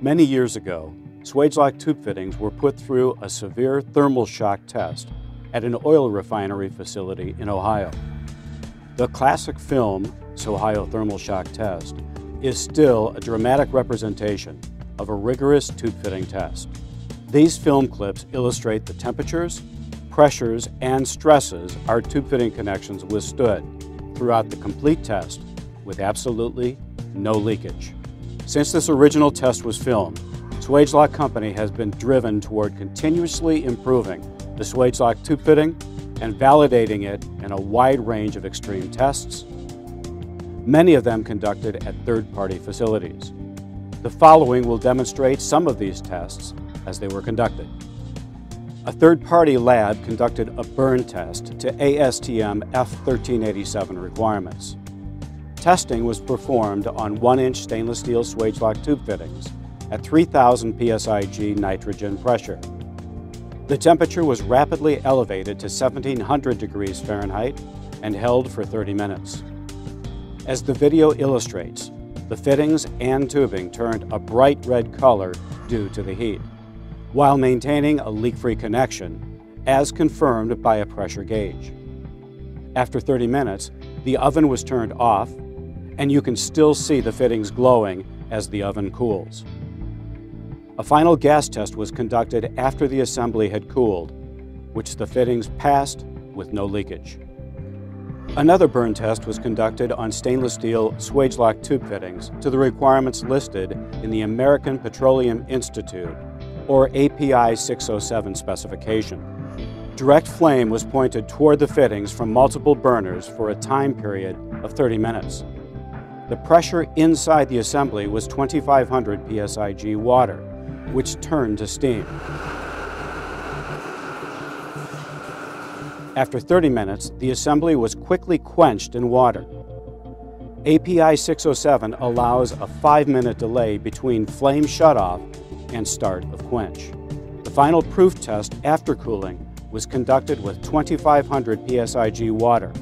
Many years ago, Swagelok tube fittings were put through a severe thermal shock test at an oil refinery facility in Ohio. The classic film, Ohio thermal shock test, is still a dramatic representation of a rigorous tube fitting test. These film clips illustrate the temperatures, pressures, and stresses our tube fitting connections withstood throughout the complete test with absolutely no leakage. Since this original test was filmed, Swagelok Company has been driven toward continuously improving the Swagelok tube fitting and validating it in a wide range of extreme tests, many of them conducted at third-party facilities. The following will demonstrate some of these tests as they were conducted. A third-party lab conducted a burn test to ASTM F1387 requirements. Testing was performed on 1-inch stainless steel Swagelok tube fittings at 3,000 psig nitrogen pressure. The temperature was rapidly elevated to 1,700 degrees Fahrenheit and held for 30 minutes. As the video illustrates, the fittings and tubing turned a bright red color due to the heat, while maintaining a leak-free connection, as confirmed by a pressure gauge. After 30 minutes, the oven was turned off, and you can still see the fittings glowing as the oven cools. A final gas test was conducted after the assembly had cooled, which the fittings passed with no leakage. Another burn test was conducted on stainless steel Swagelok tube fittings to the requirements listed in the American Petroleum Institute, or API 607 specification. Direct flame was pointed toward the fittings from multiple burners for a time period of 30 minutes. The pressure inside the assembly was 2,500 psig water, which turned to steam. After 30 minutes, the assembly was quickly quenched in water. API 607 allows a 5-minute delay between flame shutoff and start of quench. The final proof test after cooling was conducted with 2,500 psig water.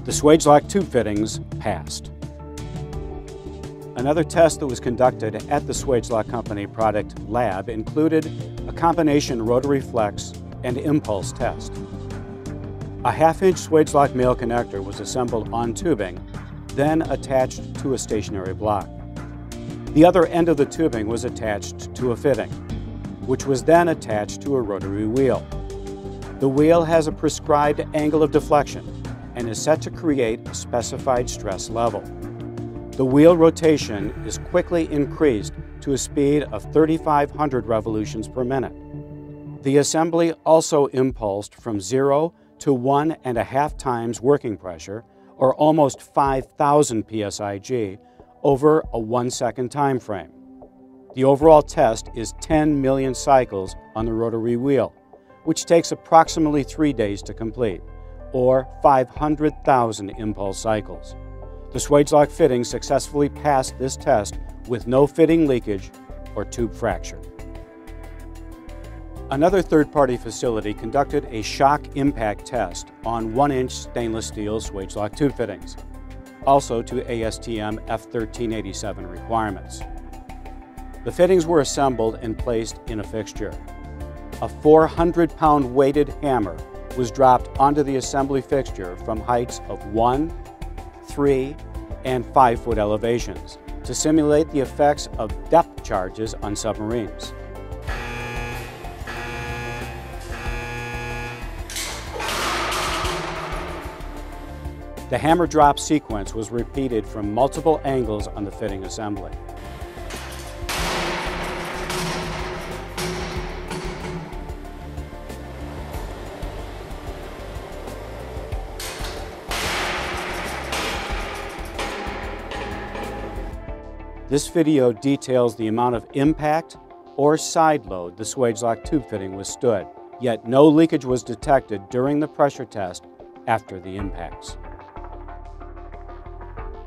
The Swagelok tube fittings passed. Another test that was conducted at the Swagelok Company product lab included a combination rotary flex and impulse test. A 1/2-inch Swagelok male connector was assembled on tubing, then attached to a stationary block. The other end of the tubing was attached to a fitting, which was then attached to a rotary wheel. The wheel has a prescribed angle of deflection and is set to create a specified stress level. The wheel rotation is quickly increased to a speed of 3,500 revolutions per minute. The assembly also impulsed from 0 to 1.5 times working pressure, or almost 5,000 psig, over a 1-second time frame. The overall test is 10 million cycles on the rotary wheel, which takes approximately 3 days to complete, or 500,000 impulse cycles. The Swagelok fitting successfully passed this test with no fitting leakage or tube fracture. Another third-party facility conducted a shock impact test on 1-inch stainless steel Swagelok tube fittings, also to ASTM F1387 requirements. The fittings were assembled and placed in a fixture. A 400-pound weighted hammer was dropped onto the assembly fixture from heights of 1, 3, and 5-foot elevations to simulate the effects of depth charges on submarines. The hammer drop sequence was repeated from multiple angles on the fitting assembly. This video details the amount of impact or side load the Swagelok tube fitting withstood, yet no leakage was detected during the pressure test after the impacts.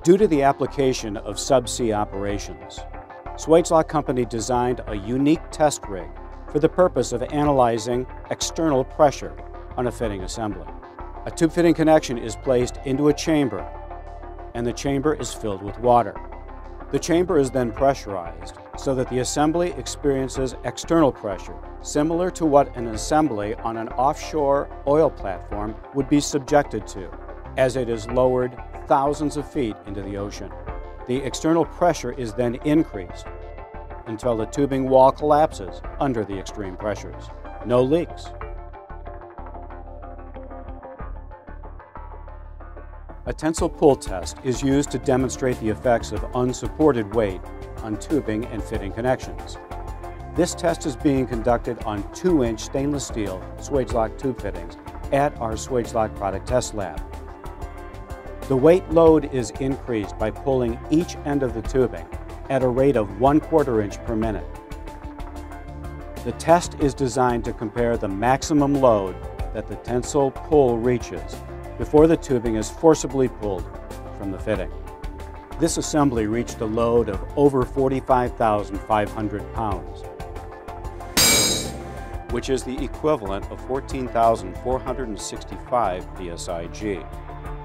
Due to the application of subsea operations, Swagelok Company designed a unique test rig for the purpose of analyzing external pressure on a fitting assembly. A tube fitting connection is placed into a chamber, and the chamber is filled with water. The chamber is then pressurized so that the assembly experiences external pressure, similar to what an assembly on an offshore oil platform would be subjected to, as it is lowered thousands of feet into the ocean. The external pressure is then increased until the tubing wall collapses under the extreme pressures. No leaks. A tensile pull test is used to demonstrate the effects of unsupported weight on tubing and fitting connections. This test is being conducted on 2-inch stainless steel Swagelok tube fittings at our Swagelok product test lab. The weight load is increased by pulling each end of the tubing at a rate of 1/4 inch per minute. The test is designed to compare the maximum load that the tensile pull reaches before the tubing is forcibly pulled from the fitting. This assembly reached a load of over 45,500 pounds, which is the equivalent of 14,465 psig,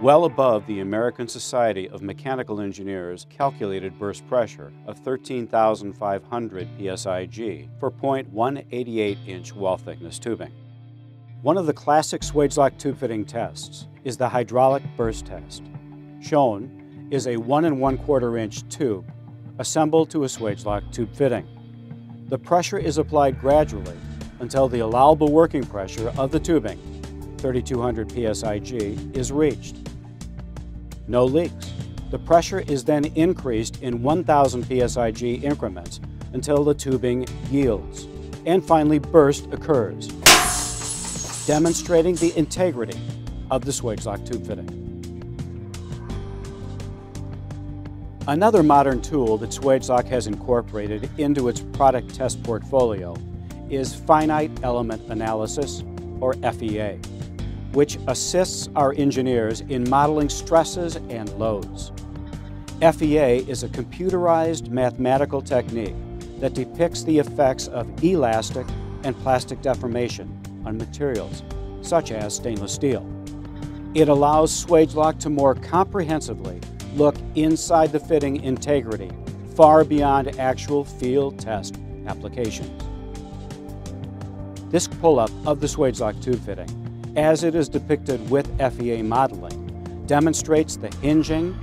well above the American Society of Mechanical Engineers' calculated burst pressure of 13,500 psig for 0.188-inch wall thickness tubing. One of the classic Swagelok tube fitting tests is the hydraulic burst test. Shown is a 1 1/4 inch tube assembled to a Swagelok tube fitting. The pressure is applied gradually until the allowable working pressure of the tubing, 3,200 psig, is reached. No leaks. The pressure is then increased in 1,000 psig increments until the tubing yields, and finally burst occurs, demonstrating the integrity of the Swagelok tube fitting. Another modern tool that Swagelok has incorporated into its product test portfolio is finite element analysis, or FEA, which assists our engineers in modeling stresses and loads. FEA is a computerized mathematical technique that depicts the effects of elastic and plastic deformation on materials, such as stainless steel. It allows Swagelok to more comprehensively look inside the fitting integrity, far beyond actual field test applications. This pull-up of the Swagelok tube fitting, as it is depicted with FEA modeling, demonstrates the hinging,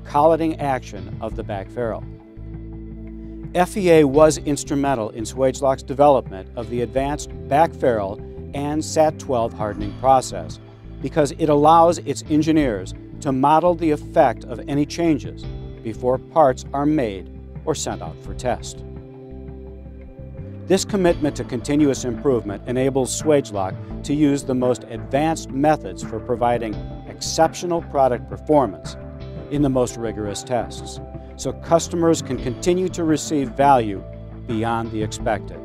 colleting action of the back ferrule. FEA was instrumental in Swagelok's development of the advanced back ferrule and SAT-12 hardening process because it allows its engineers to model the effect of any changes before parts are made or sent out for test. This commitment to continuous improvement enables Swagelok to use the most advanced methods for providing exceptional product performance in the most rigorous tests, so customers can continue to receive value beyond the expected.